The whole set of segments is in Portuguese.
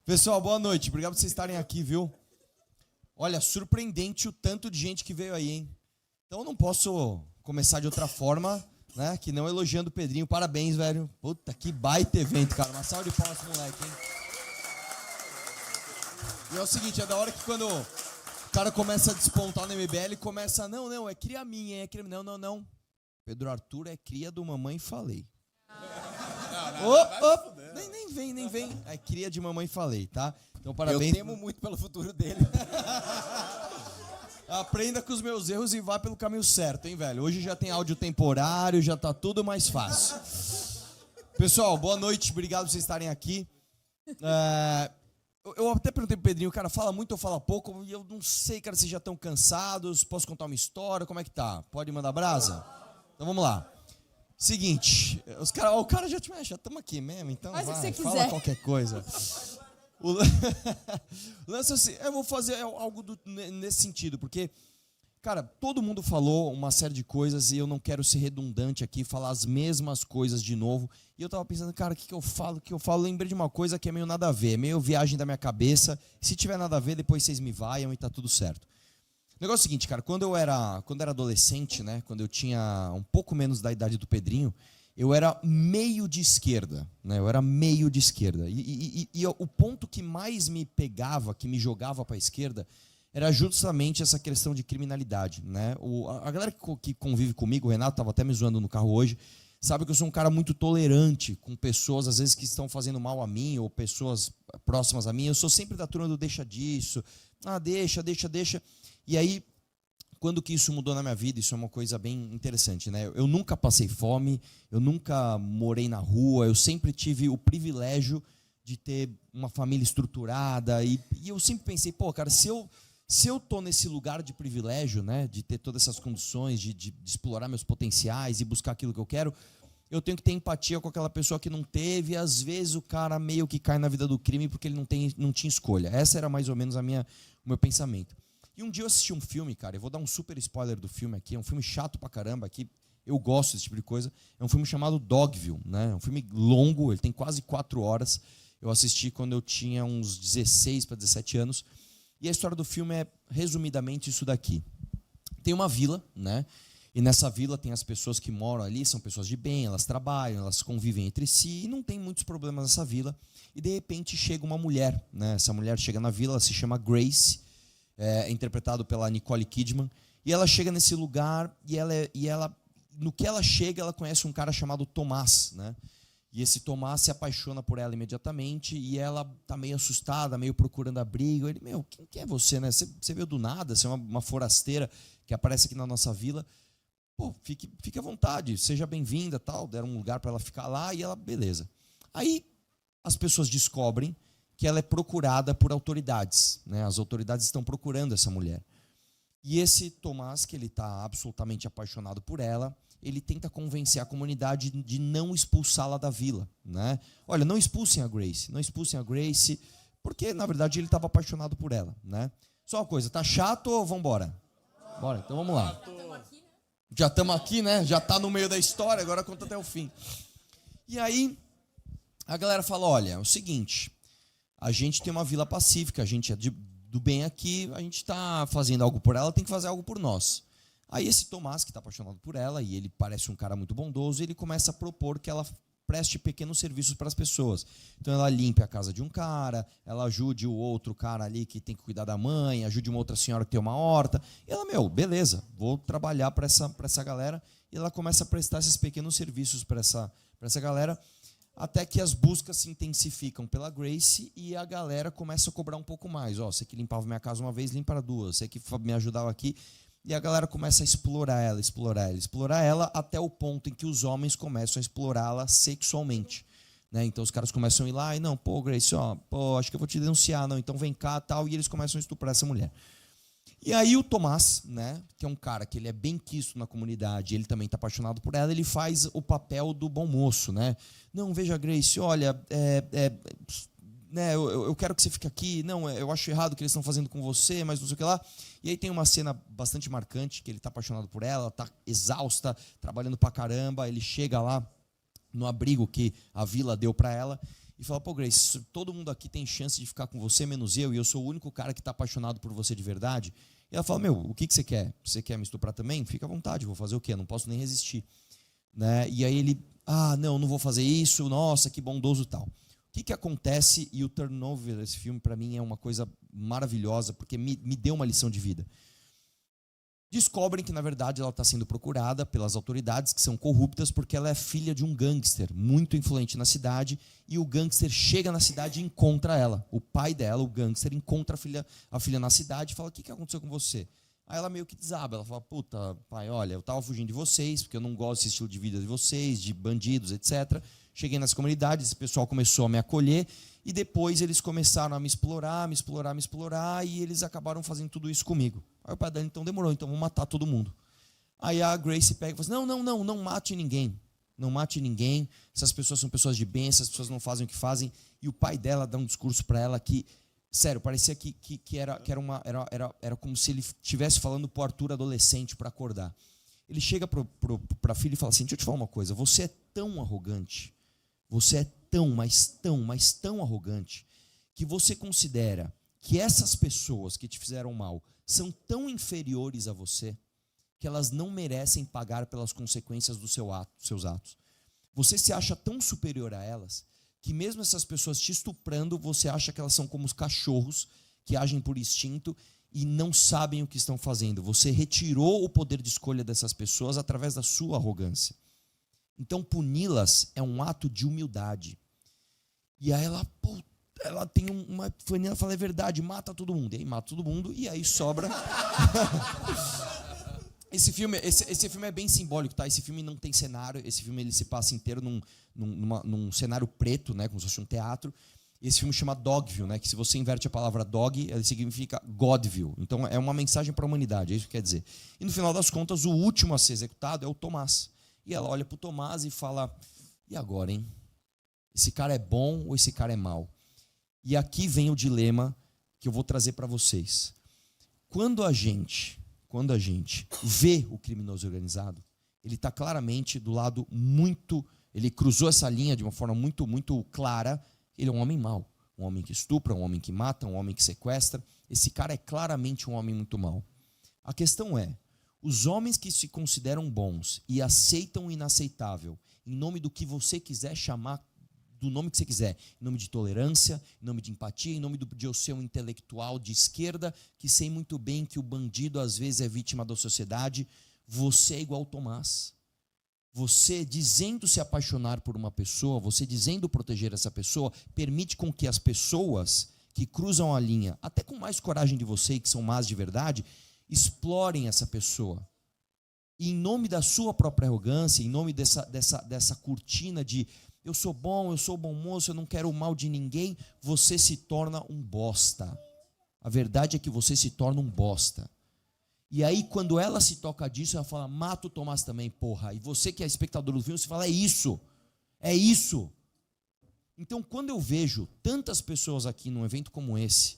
Pessoal, boa noite. Obrigado por vocês estarem aqui, viu? Olha, surpreendente o tanto de gente que veio aí, hein? Então eu não posso começar de outra forma, né? Que não elogiando o Pedrinho. Parabéns, velho. Puta, que baita evento, cara. Uma salva de palmas pro moleque, hein? E é o seguinte, é da hora que quando o cara começa a despontar no MBL, começa, não, é cria minha, é cria... Não. Pedro Arthur é cria do Mamãe Falei. Nem vem. É cria de Mamãe Falei, tá? Então, parabéns. Eu temo muito pelo futuro dele. Aprenda com os meus erros e vá pelo caminho certo, hein, velho? Hoje já tem áudio temporário, já tá tudo mais fácil. Pessoal, boa noite, obrigado por vocês estarem aqui. Eu até perguntei pro Pedrinho, cara, fala muito ou fala pouco? E eu não sei, cara, se já estão cansados, posso contar uma história, como é que tá? Pode mandar brasa? Então vamos lá. Seguinte, o cara já estamos aqui mesmo, então faz vai, o que você fala quiser. Qualquer coisa. O lance assim, eu vou fazer algo nesse sentido, porque, cara, todo mundo falou uma série de coisas e eu não quero ser redundante aqui, falar as mesmas coisas de novo. E eu tava pensando, cara, o que eu falo? Lembrei de uma coisa que é meio nada a ver, é meio viagem da minha cabeça. Se tiver nada a ver, depois vocês me vaiam e tá tudo certo. O negócio é o seguinte, cara, quando eu era adolescente, né, quando eu tinha um pouco menos da idade do Pedrinho, eu era meio de esquerda, né? Eu era meio de esquerda. E o ponto que mais me pegava, que me jogava para a esquerda, era justamente essa questão de criminalidade, né? A galera que convive comigo, o Renato estava até me zoando no carro hoje, sabe que eu sou um cara muito tolerante com pessoas, às vezes, que estão fazendo mal a mim ou pessoas próximas a mim. Eu sou sempre da turma do deixa disso, deixa. E aí, quando que isso mudou na minha vida, isso é uma coisa bem interessante, né? Eu nunca passei fome, eu nunca morei na rua, eu sempre tive o privilégio de ter uma família estruturada e eu sempre pensei, pô, cara, se eu tô nesse lugar de privilégio, né, de ter todas essas condições, de explorar meus potenciais e buscar aquilo que eu quero, eu tenho que ter empatia com aquela pessoa que não teve, e às vezes o cara meio que cai na vida do crime porque ele não tinha escolha. Essa era mais ou menos o meu pensamento. E um dia eu assisti um filme, cara, eu vou dar um super spoiler do filme aqui, é um filme chato pra caramba, que eu gosto desse tipo de coisa, é um filme chamado Dogville, né? É um filme longo, ele tem quase 4 horas, eu assisti quando eu tinha uns 16 para 17 anos, e a história do filme é, resumidamente, isso daqui. Tem uma vila, né? E nessa vila tem as pessoas que moram ali, são pessoas de bem, elas trabalham, elas convivem entre si, e não tem muitos problemas nessa vila, e de repente chega uma mulher, né? Essa mulher chega na vila, ela se chama Grace, é interpretado pela Nicole Kidman, e ela chega nesse lugar e ela, no que ela chega, ela conhece um cara chamado Tomás, né? E esse Tomás se apaixona por ela imediatamente e ela tá meio assustada, meio procurando abrigo. Ele, quem é você, né? Você veio do nada, você é uma forasteira que aparece aqui na nossa vila. Pô, fique à vontade, seja bem-vinda, tal. Deram um lugar para ela ficar lá e ela, beleza. Aí as pessoas descobrem que ela é procurada por autoridades, né? As autoridades estão procurando essa mulher. E esse Tomás, que ele está absolutamente apaixonado por ela, ele tenta convencer a comunidade de não expulsá-la da vila, né? Olha, não expulsem a Grace, porque, na verdade, ele estava apaixonado por ela, né? Só uma coisa, tá chato ou vamos embora? Bora, então vamos lá. Já estamos aqui, né? Já está no meio da história, agora conta até o fim. E aí, a galera fala, olha, é o seguinte... A gente tem uma vila pacífica, a gente é do bem aqui, a gente está fazendo algo por ela, tem que fazer algo por nós. Aí esse Tomás, que está apaixonado por ela, e ele parece um cara muito bondoso, ele começa a propor que ela preste pequenos serviços para as pessoas. Então ela limpe a casa de um cara, ela ajude o outro cara ali que tem que cuidar da mãe, ajude uma outra senhora que tem uma horta. E ela, beleza, vou trabalhar para essa galera. E ela começa a prestar esses pequenos serviços para essa galera, até que as buscas se intensificam pela Grace e a galera começa a cobrar um pouco mais. Você que limpava minha casa uma vez, limpa duas. Você que me ajudava aqui. E a galera começa a explorar ela, até o ponto em que os homens começam a explorá-la sexualmente. Né? Então os caras começam a ir lá e, não, pô, Grace, acho que eu vou te denunciar, não, então vem cá, tal, e eles começam a estuprar essa mulher. E aí o Tomás, né, que é um cara que ele é bem quisto na comunidade, ele também está apaixonado por ela, ele faz o papel do bom moço, né? Não, veja, Grace, olha, né, eu quero que você fique aqui, não, eu acho errado o que eles estão fazendo com você, mas não sei o que lá. E aí tem uma cena bastante marcante, que ele está apaixonado por ela está exausta, trabalhando pra caramba, ele chega lá no abrigo que a vila deu para ela, e fala, pô, Grace, todo mundo aqui tem chance de ficar com você, menos eu, e eu sou o único cara que está apaixonado por você de verdade. E ela fala, o que você quer? Você quer me estuprar também? Fica à vontade, vou fazer o quê? Não posso nem resistir. Né? E aí ele, não vou fazer isso, nossa, que bondoso e tal. O que acontece, e o turnover desse filme, para mim, é uma coisa maravilhosa, porque me deu uma lição de vida. Descobrem que, na verdade, ela está sendo procurada pelas autoridades, que são corruptas, porque ela é filha de um gangster muito influente na cidade, e o gangster chega na cidade e encontra ela. O pai dela, o gangster, encontra a filha na cidade e fala, o que aconteceu com você? Aí ela meio que desaba, ela fala, puta, pai, olha, eu estava fugindo de vocês, porque eu não gosto desse estilo de vida de vocês, de bandidos, etc. Cheguei nas comunidades, esse pessoal começou a me acolher, e depois eles começaram a me explorar, e eles acabaram fazendo tudo isso comigo. Aí o pai dela, então demorou, então vamos matar todo mundo. Aí a Grace pega e fala assim, não mate ninguém. Não mate ninguém, essas pessoas são pessoas de bem, essas pessoas não fazem o que fazem. E o pai dela dá um discurso para ela que, sério, parecia que era como se ele estivesse falando para o Arthur adolescente para acordar. Ele chega para a filha e fala assim, deixa eu te falar uma coisa, você é tão arrogante, você é tão, mas tão arrogante, que você considera que essas pessoas que te fizeram mal são tão inferiores a você que elas não merecem pagar pelas consequências dos seus atos. Você se acha tão superior a elas que mesmo essas pessoas te estuprando, você acha que elas são como os cachorros que agem por instinto e não sabem o que estão fazendo. Você retirou o poder de escolha dessas pessoas através da sua arrogância. Então puni-las é um ato de humildade. E aí ela tem uma ela fala, é verdade, mata todo mundo. E aí mata todo mundo e aí sobra... Esse filme é bem simbólico, tá? Esse filme não tem cenário, esse filme ele se passa inteiro num cenário preto, né? Como se fosse um teatro. Esse filme chama Dogville, né? Que se você inverte a palavra dog, ele significa Godville. Então é uma mensagem para a humanidade, é isso que quer dizer. E no final das contas, o último a ser executado é o Tomás. E ela olha para o Tomás e fala, e agora, hein? Esse cara é bom ou esse cara é mau? E aqui vem o dilema que eu vou trazer para vocês. Quando a gente vê o criminoso organizado, ele está claramente do lado muito... Ele cruzou essa linha de uma forma muito, muito clara. Ele é um homem mau. Um homem que estupra, um homem que mata, um homem que sequestra. Esse cara é claramente um homem muito mau. A questão é, os homens que se consideram bons e aceitam o inaceitável, em nome do que você quiser chamar, do nome que você quiser, em nome de tolerância, em nome de empatia, em nome de eu ser um intelectual de esquerda, que sei muito bem que o bandido às vezes é vítima da sociedade, você é igual ao Tomás. Você, dizendo se apaixonar por uma pessoa, você dizendo proteger essa pessoa, permite com que as pessoas que cruzam a linha, até com mais coragem de você e que são más de verdade, explorem essa pessoa. E em nome da sua própria arrogância, em nome dessa cortina de eu sou bom moço, eu não quero o mal de ninguém, você se torna um bosta. A verdade é que você se torna um bosta. E aí, quando ela se toca disso, ela fala, mata o Tomás também, porra. E você que é espectador do filme, você fala, é isso. Então, quando eu vejo tantas pessoas aqui num evento como esse,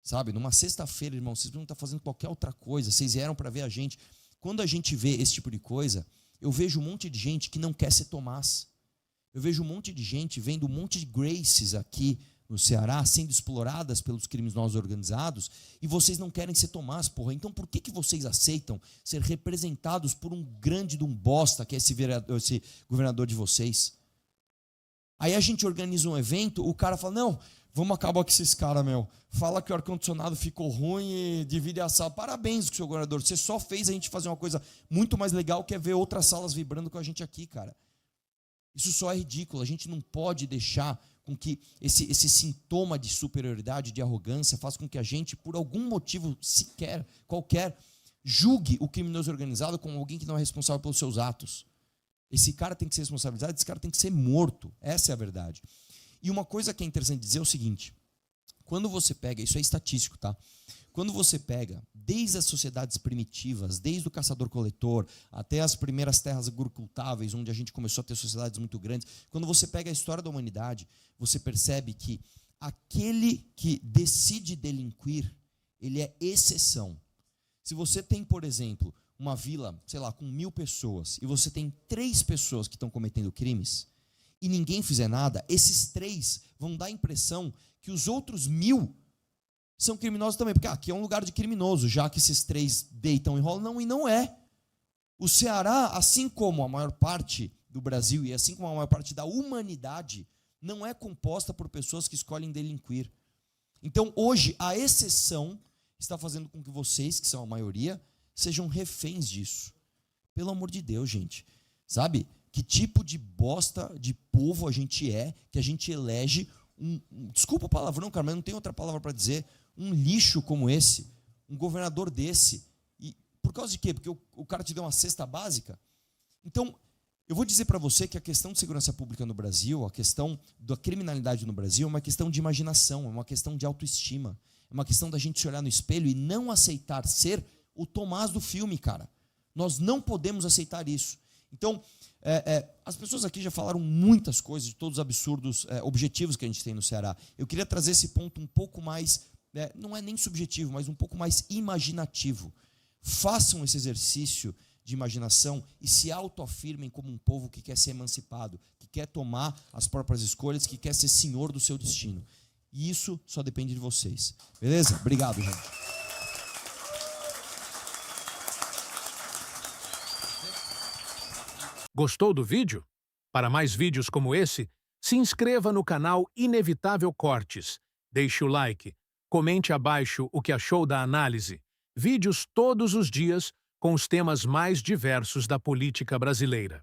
sabe, numa sexta-feira, irmão, vocês não estão fazendo qualquer outra coisa, vocês vieram para ver a gente. Quando a gente vê esse tipo de coisa, eu vejo um monte de gente que não quer ser Tomás. Eu vejo um monte de gente vendo um monte de Graces aqui no Ceará sendo exploradas pelos criminosos organizados e vocês não querem ser Tomás, porra. Então por que vocês aceitam ser representados por um grande de um bosta que é esse governador de vocês? Aí a gente organiza um evento, o cara fala, não, vamos acabar com esses caras, meu. Fala que o ar-condicionado ficou ruim e divide a sala. Parabéns, seu governador, você só fez a gente fazer uma coisa muito mais legal que é ver outras salas vibrando com a gente aqui, cara. Isso só é ridículo, a gente não pode deixar com que esse sintoma de superioridade, de arrogância, faça com que a gente, por algum motivo sequer, qualquer, julgue o criminoso organizado como alguém que não é responsável pelos seus atos. Esse cara tem que ser responsabilizado, esse cara tem que ser morto, essa é a verdade. E uma coisa que é interessante dizer é o seguinte, quando você pega, isso é estatístico, tá? Quando você pega, desde as sociedades primitivas, desde o caçador-coletor, até as primeiras terras agricultáveis, onde a gente começou a ter sociedades muito grandes, quando você pega a história da humanidade, você percebe que aquele que decide delinquir, ele é exceção. Se você tem, por exemplo, uma vila, sei lá, com 1000 pessoas, e você tem 3 pessoas que estão cometendo crimes, e ninguém fizer nada, esses 3 vão dar a impressão que os outros 1000 são criminosos também. Porque aqui é um lugar de criminoso, já que esses 3 deitam e rolam. Não, e não é. O Ceará, assim como a maior parte do Brasil e assim como a maior parte da humanidade, não é composta por pessoas que escolhem delinquir. Então, hoje, a exceção está fazendo com que vocês, que são a maioria, sejam reféns disso. Pelo amor de Deus, gente. Sabe? Que tipo de bosta de povo a gente é, que a gente elege desculpa o palavrão, cara, mas não tem outra palavra para dizer, um lixo como esse, um governador desse. E por causa de quê? Porque o cara te deu uma cesta básica? Então, eu vou dizer para você que a questão de segurança pública no Brasil, a questão da criminalidade no Brasil, é uma questão de imaginação, é uma questão de autoestima, é uma questão da gente se olhar no espelho e não aceitar ser o Tomás do filme, cara. Nós não podemos aceitar isso. Então, as pessoas aqui já falaram muitas coisas de todos os absurdos objetivos que a gente tem no Ceará. Eu queria trazer esse ponto um pouco mais, não é nem subjetivo, mas um pouco mais imaginativo. Façam esse exercício de imaginação e se autoafirmem como um povo que quer ser emancipado, que quer tomar as próprias escolhas, que quer ser senhor do seu destino. E isso só depende de vocês. Beleza? Obrigado, gente. Gostou do vídeo? Para mais vídeos como esse, se inscreva no canal Inevitável Cortes, deixe o like, comente abaixo o que achou da análise. Vídeos todos os dias com os temas mais diversos da política brasileira.